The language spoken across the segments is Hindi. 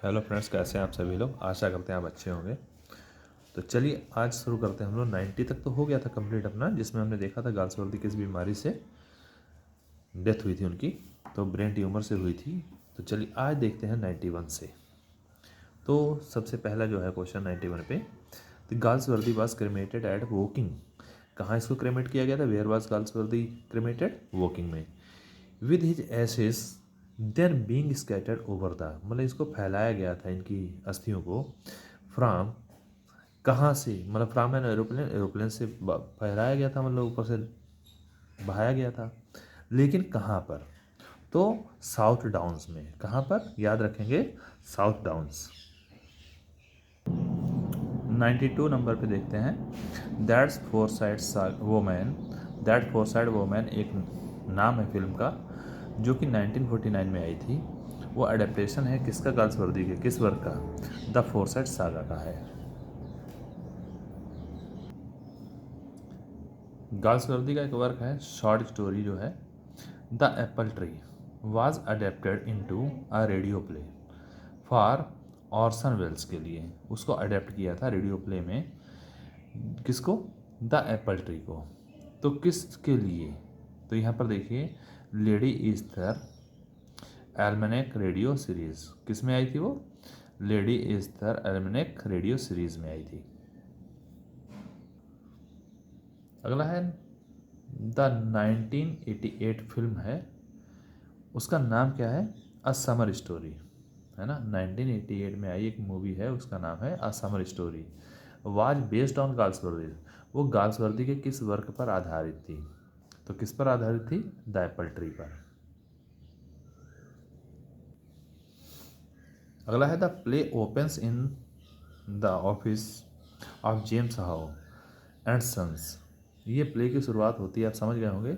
हेलो फ्रेंड्स, कैसे हैं आप सभी लोग। आशा करते हैं आप अच्छे होंगे। तो चलिए आज शुरू करते हैं। हम लोग 90 तक तो हो गया था कंप्लीट अपना, जिसमें हमने देखा था गाल्सवर्दी किस बीमारी से डेथ हुई थी उनकी, तो ब्रेन ट्यूमर से हुई थी। तो चलिए आज देखते हैं 91 से। तो सबसे पहला जो है क्वेश्चन 91 पे, the Galsworthy was cremated at Woking. कहाँ इसको क्रेमेट किया गया था? Where was Galsworthy cremated? Woking में। With his ashes then being scattered over the, मतलब इसको फैलाया गया था इनकी अस्थियों को फ्राम, कहाँ से, मतलब फ्राम एन एरोप्लेन, एरोप्लेन से फहराया गया था, मतलब ऊपर से बहाया गया था। लेकिन कहाँ पर? तो साउथ डाउन्स में। कहाँ पर? याद रखेंगे, साउथ डाउन्स। 92 नंबर पे देखते हैं, that's four side woman. That four side woman एक नाम है फिल्म का, जो कि 1949 में आई थी। वो अडेप्टेशन है किसका? गाल्सवर्दी के। किस वर्क का? द फोर साइड सागा का है। गाल्सवर्दी का एक वर्क है, शॉर्ट स्टोरी जो है, the apple tree was adapted into a radio play for Orson Welles के लिए। उसको अडेप्ट किया था रेडियो प्ले में। किसको? द एप्पल ट्री को। तो किसके लिए? तो यहाँ पर देखिए, लेडी ईस्थर एल्मेनेक रेडियो सीरीज। किस में आई थी वो? लेडी ईस्थर एल्मेनेक रेडियो सीरीज में आई थी। अगला है, द 1988 फिल्म है, उसका नाम क्या है? अ समर स्टोरी, है ना। 1988 में आई एक मूवी है, उसका नाम है a summer story. Was based on Galsworthy. वो गाल्सवर्दी के किस वर्क पर आधारित थी? तो किस पर आधारित थी? द एप्पल ट्री पर। अगला है, the play opens in the office of James How and Sons. ये प्ले की शुरुआत होती है, आप समझ गए होंगे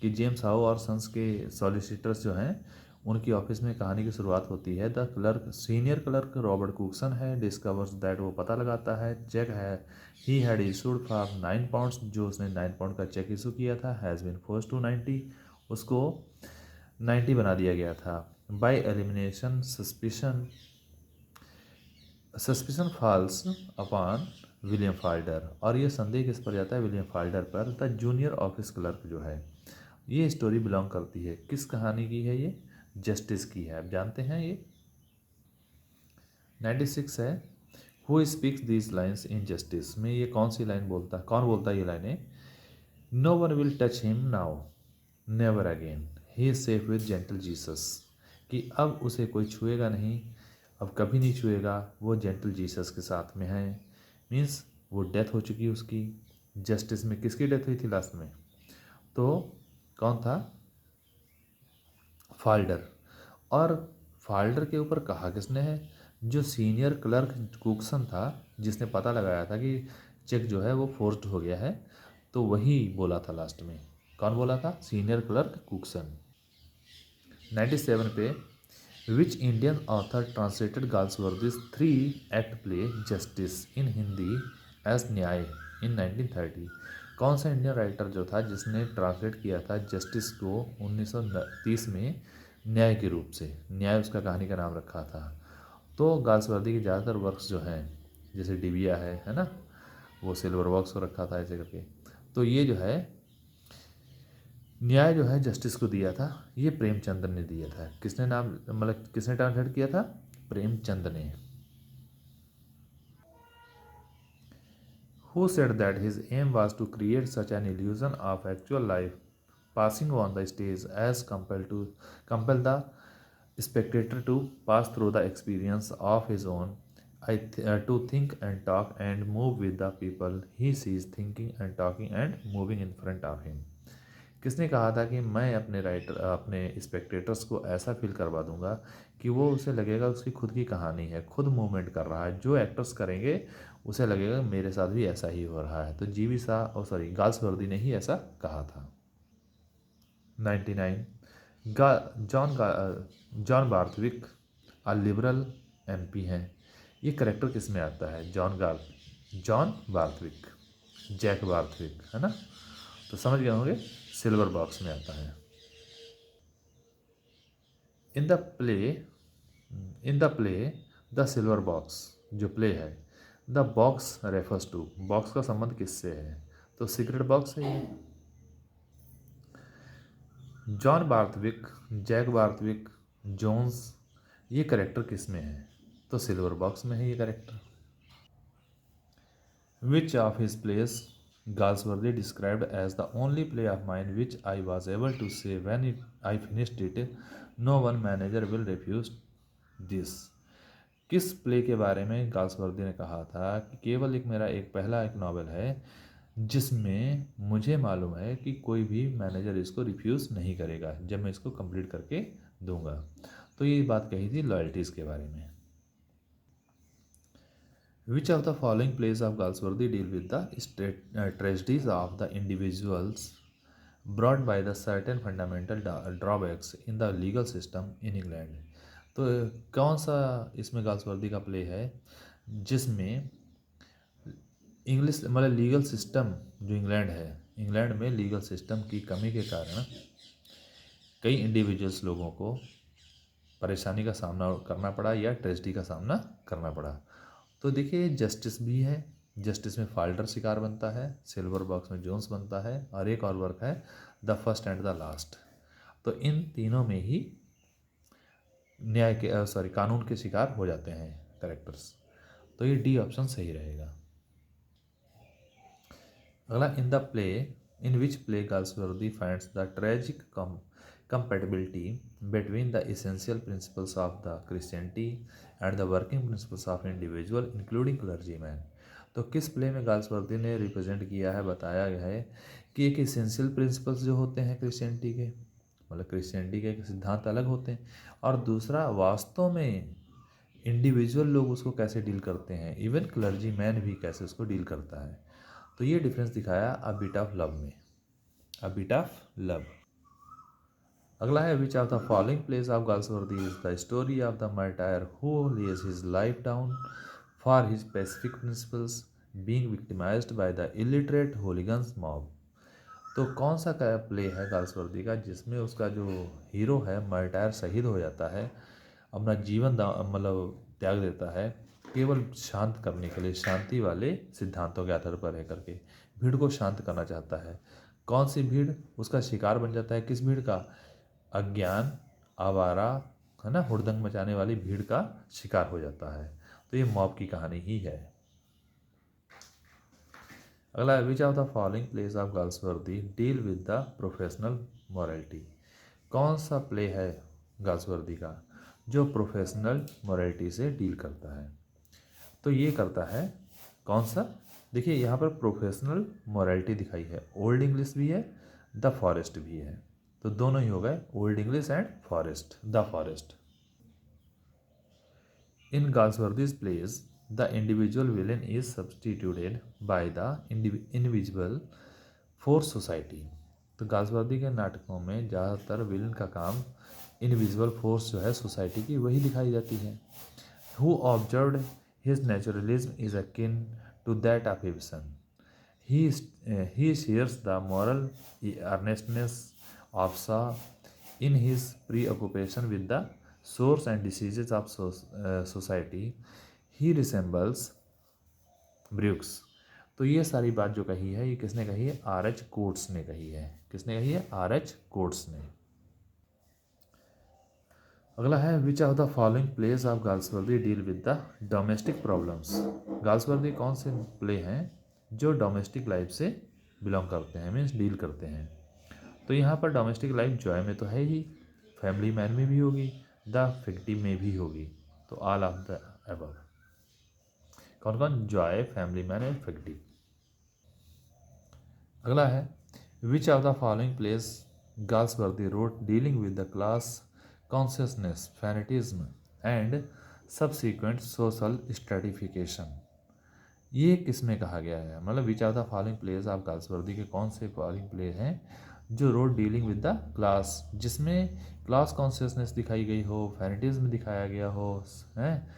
कि जेम्स हाउ और सन्स के सॉलिसिटर्स जो हैं, उनकी ऑफिस में कहानी की शुरुआत होती है। The clerk, senior clerk Robert Cookson है, डिस्कवर्स दैट, वो पता लगाता है, चेक है he had issued for 9 pounds, जो उसने 9 पाउंड का चेक इशू किया था, हैज़ बीन फोर्स टू 90, उसको 90 बना दिया गया था। By elimination suspicion, suspicion false upon William Falder, और ये संदेह किस पर जाता है? विलियम फाल्डर पर। द जूनियर ऑफिस क्लर्क जो है, ये स्टोरी बिलोंग करती है किस कहानी की है? ये जस्टिस की है, आप जानते हैं ये। 96 है, who speaks these lines in justice में, ये कौन सी लाइन बोलता है? कौन बोलता है ये लाइनें? No one will touch him now, never again, he is safe with gentle Jesus. कि अब उसे कोई छुएगा नहीं, अब कभी नहीं छुएगा, वो जेंटल जीसस के साथ में है। मीन्स वो डेथ हो चुकी है उसकी। जस्टिस में किसकी डेथ हुई थी लास्ट में? तो कौन था? फाल्डर। और फाल्डर के ऊपर कहा किसने है? जो सीनियर क्लर्क कुक्सन था, जिसने पता लगाया था कि चेक जो है वो फोर्स्ड हो गया है, तो वही बोला था लास्ट में। कौन बोला था? Senior clerk Cookson. 97 पे, which Indian author translated Galsworthy's 3 act play justice in Hindi as Nyay in 1930। कौन सा इंडियन राइटर जो था जिसने ट्रांसलेट किया था जस्टिस को 1930 में न्याय के रूप से? न्याय उसका कहानी का नाम रखा था। तो गाल्सवर्दी के ज़्यादातर वर्क्स जो हैं, जैसे डिबिया है ना, वो सिल्वर बॉक्स को रखा था ऐसे करके। तो ये जो है न्याय जो है जस्टिस को दिया था, ये प्रेमचंद ने दिया था। किसने नाम, मतलब किसने ट्रांसलेट किया था? प्रेमचंद ने। Who said that his aim was to create such an illusion of actual life passing on the stage as compel the spectator to pass through the experience of his own, to think and talk and move with the people he sees thinking and talking and moving in front of him। किसने कहा था कि मैं अपने स्पेक्टेटर्स को ऐसा फील करवा दूंगा कि वो उसे लगेगा उसकी खुद की कहानी है, खुद मूवमेंट कर रहा है। जो एक्टर्स करेंगे उसे लगेगा मेरे साथ भी ऐसा ही हो रहा है। तो जीवी शाह, सॉरी, गाल्सवर्दी ने ही ऐसा कहा था। 99, गा जॉन गा जॉन बार्थविक लिबरल एमपी हैं। ये करेक्टर किस में आता है? जॉन बार्थविक, जैक बार्थविक, है ना। तो समझ गए होंगे, सिल्वर बॉक्स में आता है। In the play in the play the silver box जो प्ले है, the box refers to, box का संबंध किससे है, तो सीक्रेट बॉक्स है ये। John Barthwick, Jack Barthwick, Jones, ये करेक्टर किस में है, तो सिल्वर बॉक्स में है ये character. Which of his plays Galsworthy described as the only play of mine which I was able to say when I finished it, no one manager will refuse this। किस प्ले के बारे में गाल्सवर्दी ने कहा था कि केवल एक मेरा एक पहला एक नॉवेल है जिसमें मुझे मालूम है कि कोई भी मैनेजर इसको रिफ्यूज़ नहीं करेगा जब मैं इसको कंप्लीट करके दूंगा। तो ये बात कही थी लॉयल्टीज़ के बारे में। Which of the following plays of Galsworthy deal with the tragedies of the individuals brought by the certain fundamental drawbacks in the legal system in England? तो कौन सा इसमें गाल्सवर्दी का प्ले है जिसमें इंग्लिश मतलब लीगल सिस्टम जो इंग्लैंड है, इंग्लैंड में लीगल सिस्टम की कमी के कारण कई इंडिविजुअल्स लोगों को परेशानी का सामना करना पड़ा या ट्रेजिडी का सामना करना पड़ा। तो देखिए जस्टिस भी है, जस्टिस में फाल्टर शिकार बनता है, सिल्वर बॉक्स में जोन्स बनता है, और एक और वर्क है the first and the last. तो इन तीनों में ही न्याय के कानून के शिकार हो जाते हैं करेक्टर्स। तो ये डी ऑप्शन सही रहेगा। अगला, इन the play in which play Galsworthy finds the tragic compatibility between the essential principles of the Christianity and the working principles of individual including clergyman। तो किस प्ले में गाल्सवर्दी ने रिप्रेजेंट किया है, बताया गया है कि एक इसेंशियल प्रिंसिपल्स जो होते हैं क्रिश्चियनिटी के, मतलब क्रिश्चियनिटी के सिद्धांत अलग होते हैं, और दूसरा वास्तव में इंडिविजुअल लोग उसको कैसे डील करते हैं, इवन क्लर्जी मैन भी कैसे उसको डील करता है। तो ये डिफरेंस दिखाया अ बिट ऑफ लव में, अ बिट ऑफ लव। अगला है which of the following plays of Galsworthy is the story of the martyr who lays his life down for his pacific principles being victimised by the illiterate hooligans mob. तो कौन सा प्ले है गाल्सवर्दी का जिसमें उसका जो हीरो है मार्टायर शहीद हो जाता है, अपना जीवन मतलब त्याग देता है केवल शांत करने के लिए, शांति वाले सिद्धांतों के आधार पर रह करके भीड़ को शांत करना चाहता है। कौन सी भीड़, उसका शिकार बन जाता है किस भीड़ का, अज्ञान, आवारा, है ना, हुड़दंग मचाने वाली भीड़ का शिकार हो जाता है। तो ये मॉब की कहानी ही है। अगला, विच of the following plays of Galsworthy deal with the professional morality. कौन सा प्ले है गाल्सवर्दी का जो प्रोफेशनल मॉरलिटी से डील करता है, तो ये करता है कौन सा, देखिए यहाँ पर प्रोफेशनल मॉरलिटी दिखाई है, ओल्ड इंग्लिश भी है, द फॉरेस्ट भी है, तो दोनों ही हो गए old English and forest, the forest. In Galsworthy's plays the individual villain is substituted by the individual for society. तो गाल्सवर्दी के नाटकों में ज़्यादातर विलेन का काम इंडिविजुअल फोर्स जो है सोसाइटी की वही दिखाई जाती है। Who observed his naturalism is akin to that of Ibsen. He shares the moral earnestness of Shaw in his preoccupation with the source and diseases of society. He resembles Brooks। तो ये सारी बात जो कही है ये किसने कही है, आर एच कोट्स ने कही है। किसने कही है, आर एच कोट्स ने। अगला है which of the following plays of Galsworthy deal with the domestic problems. Galsworthy कौन से प्ले हैं जो डोमेस्टिक लाइफ से बिलोंग करते हैं, मीन्स डील करते हैं। तो यहाँ पर डोमेस्टिक लाइफ जॉय में तो है ही, फैमिली मैन में भी होगी, द फिक्टिव में भी होगी, तो ऑल ऑफ द अबव। कौन कौन, Joy, family man and fictive. अगला है which of the following plays Galsworthy wrote dealing with the class consciousness, fanaticism and subsequent social stratification. ये किस में कहा गया है, मतलब which are the following plays of Galsworthy के कौन से फॉलोइंग प्ले हैं जो wrote dealing with the class, जिसमें क्लास कॉन्शियसनेस दिखाई गई हो, फैनेटिज्म दिखाया गया हो, हैं,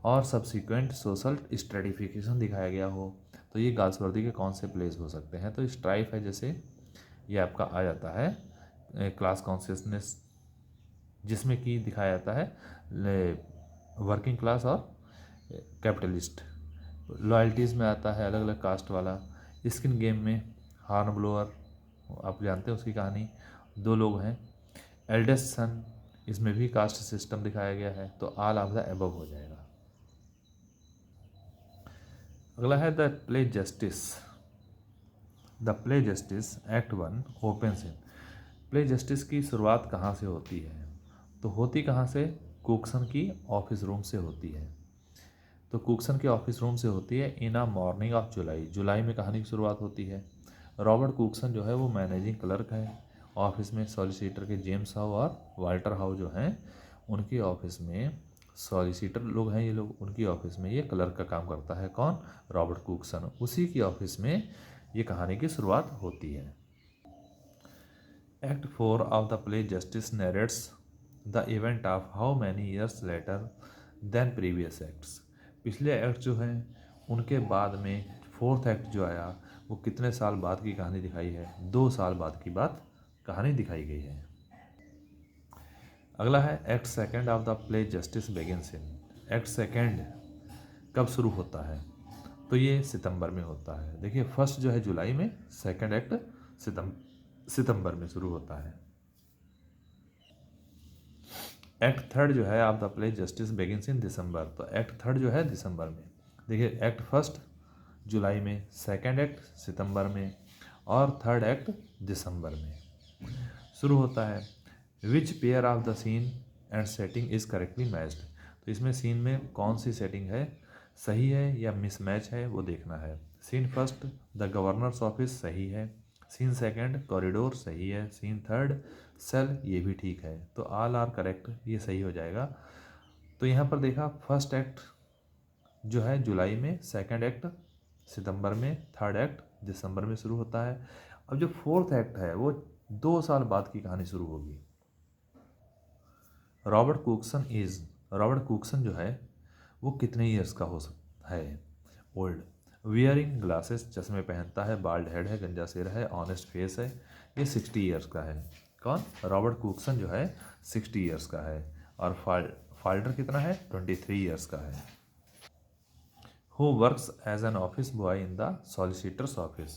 और सब्सिक्वेंट सोशल स्ट्रेटिफिकेशन दिखाया गया हो। तो ये गाल्सवर्दी के कौन से प्लेस हो सकते हैं, तो स्ट्राइफ है जैसे ये आपका आ जाता है क्लास कॉन्शियसनेस, जिसमें कि दिखाया जाता है वर्किंग क्लास और कैपिटलिस्ट। लॉयल्टीज़ में आता है अलग अलग कास्ट वाला। स्किन गेम में हॉर्न ब्लोअर, आप जानते हैं उसकी कहानी, दो लोग हैं। एल्डेस्ट सन, इसमें भी कास्ट सिस्टम दिखाया गया है, तो ऑल ऑफ द एबव हो जाएगा। अगला है the play justice. The play justice act 1 opens in. Play justice की शुरुआत कहाँ से होती है? तो होती कहाँ से? कुक्सन की ऑफिस रूम से होती है। तो कुक्सन के ऑफिस रूम से होती है इन अ मॉर्निंग ऑफ जुलाई। जुलाई में कहानी की शुरुआत होती है। रॉबर्ट कुक्सन जो है वो मैनेजिंग क्लर्क है ऑफिस में। सॉलिसिटर के जेम्स हाउ और वाल्टर हाउ जो हैं उनकी ऑफिस में, सॉलिसिटर लोग हैं ये लोग, उनकी ऑफिस में ये क्लर्क का काम करता है। कौन? रॉबर्ट कुक्सन। उसी की ऑफिस में ये कहानी की शुरुआत होती है। Act 4 of the play Justice narrates the event of how many years later than previous acts. पिछले एक्ट जो हैं उनके बाद में फोर्थ एक्ट जो आया वो कितने साल बाद की कहानी दिखाई है? 2 साल बाद की बात कहानी दिखाई गई है। अगला है act second of the play justice begins in. Act second कब शुरू होता है? तो ये सितंबर में होता है। देखिए फर्स्ट जो है जुलाई में, सेकेंड एक्ट सितंबर में शुरू होता है। एक्ट थर्ड जो है of the play justice begins in December. तो एक्ट थर्ड जो है दिसंबर में। देखिए एक्ट फर्स्ट जुलाई में, सेकेंड एक्ट सितंबर में और थर्ड एक्ट दिसंबर में शुरू होता है। Which pair of the scene and setting is correctly matched. तो इसमें सीन में कौन सी सेटिंग है, सही है या मिसमैच है, वो देखना है। Scene first the governor's office सही है। सीन सेकंड कॉरिडोर सही है। सीन थर्ड सेल, ये भी ठीक है। तो ऑल आर करेक्ट, ये सही हो जाएगा। तो यहाँ पर देखा फर्स्ट एक्ट जो है जुलाई में, सेकंड एक्ट सितंबर में, थर्ड एक्ट दिसंबर में शुरू होता है। अब जो फोर्थ एक्ट है वो 2 साल बाद की कहानी शुरू होगी। रॉबर्ट कुक्सन जो है वो कितने ईयर्स का हो सकता है? ओल्ड। वियरिंग ग्लासेस, चश्मे पहनता है, बाल्ड हेड है, गंजा सिर है, ऑनेस्ट फेस है, ये 60 ईयर्स का है। कौन? रॉबर्ट कुक्सन जो है 60 ईयर्स का है। और फाल्डर कितना है? 23 ईयर्स का है। Who works as an office boy in the solicitor's office.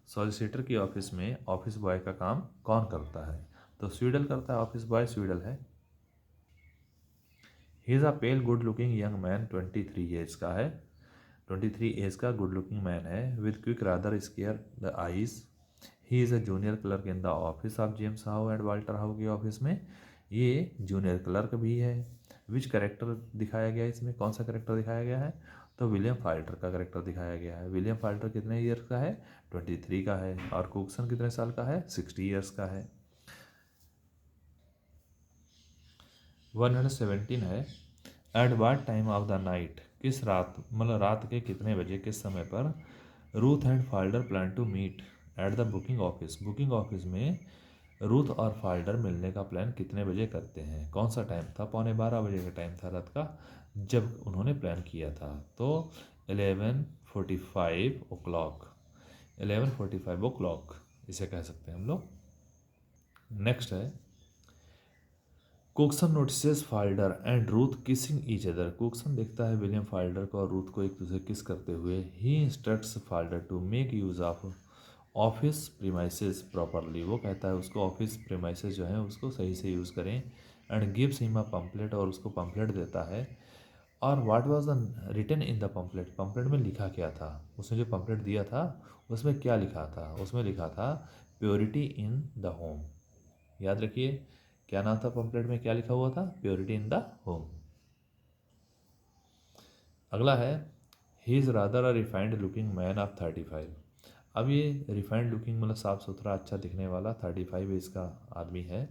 Solicitor की ऑफिस में ऑफिस बॉय का काम कौन करता है? तो स्वीडल करता है, ऑफिस बॉय स्वीडल है। He is a pale good looking young man, 23 age का है। 23 एज का गुड लुकिंग मैन है। With quick rather scare the eyes. He is a junior clerk in the office of James How and Walter How की ऑफिस में ये जूनियर क्लर्क भी है। विच करेक्टर दिखाया गया है इसमें? कौन सा करेक्टर दिखाया गया है? तो विलियम फाल्टर का करेक्टर दिखाया गया है। विलियम फाल्टर कितने ईयर्स का है? 23 का है। और कुक्सन कितने साल का है? 60 ईयर्स का है। 117 है। At what time of the night, किस रात, मतलब रात के कितने बजे, किस समय पर Ruth and Falder plan to meet at the booking office. Booking office में रूथ और फाल्डर मिलने का प्लान कितने बजे करते हैं? कौन सा टाइम था? 11:15 का टाइम था रात का जब उन्होंने प्लान किया था। तो 11:45 ओ क्लॉक, 11:45 ओ क्लॉक इसे कह सकते हैं हम लोग। नेक्स्ट है Cookson notices Falder and Ruth kissing each other. Cookson देखता है विलियम फाल्डर को और रूथ को एक दूसरे किस करते हुए। He instructs Falder to make use of office premises properly. वो कहता है उसको ऑफिस प्रीमाइसेस जो है उसको सही से यूज़ करें। And gives him a pamphlet, और उसको पम्पलेट देता है। और what was the written in the pamphlet, pamphlet में लिखा क्या था? उसने जो पम्पलेट दिया था उसमें क्या लिखा था? उसमें लिखा था प्योरिटी इन द होम। याद रखिए क्या नाम था पम्पलेट में, क्या लिखा हुआ था? Purity in the home. अगला है he is rather a refined looking man of 35। अब ये रिफाइंड लुकिंग मतलब साफ़ सुथरा अच्छा दिखने वाला 35 एज का आदमी है।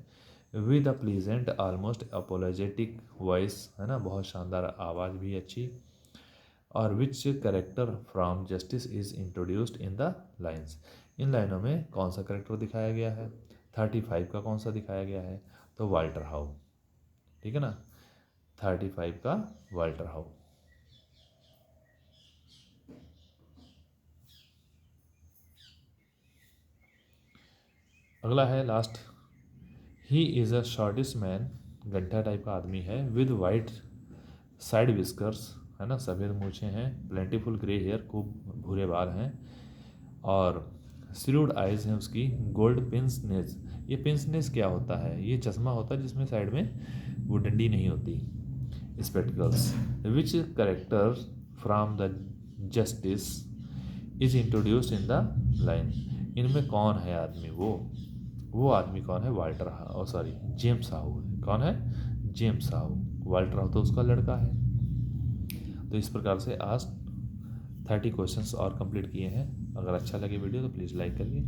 With a pleasant almost apologetic voice, है ना, बहुत शानदार आवाज़ भी अच्छी। और which character from justice is introduced in the lines. इन लाइनों में कौन सा करेक्टर दिखाया गया है? 35 का कौन सा दिखाया गया है? तो वाल्टर हाउ, ठीक है ना, 35 का वाल्टर हाउ। अगला है last, he is a shortish man, गड्ढा टाइप का आदमी है। विद वाइट साइड विस्कर्स है ना, सफ़ेद मूछें हैं, प्लेंटीफुल ग्रे हेयर, खूब भूरे बाल हैं, और स्लीव्ड आइज़ हैं उसकी, गोल्ड पिंस नेज। ये पिंस नेज क्या होता है? ये चश्मा होता है जिसमें साइड में वो डंडी नहीं होती, spectacles. Which character from the justice is introduced in the line. इनमें कौन है आदमी? वो आदमी कौन है? Walter how, sorry James how है। कौन है? James how. वाल्टर हाउ तो उसका लड़का है। तो इस प्रकार से आज 30 क्वेश्चंस और कंप्लीट किए हैं। अगर अच्छा लगे वीडियो तो प्लीज़ लाइक करिए।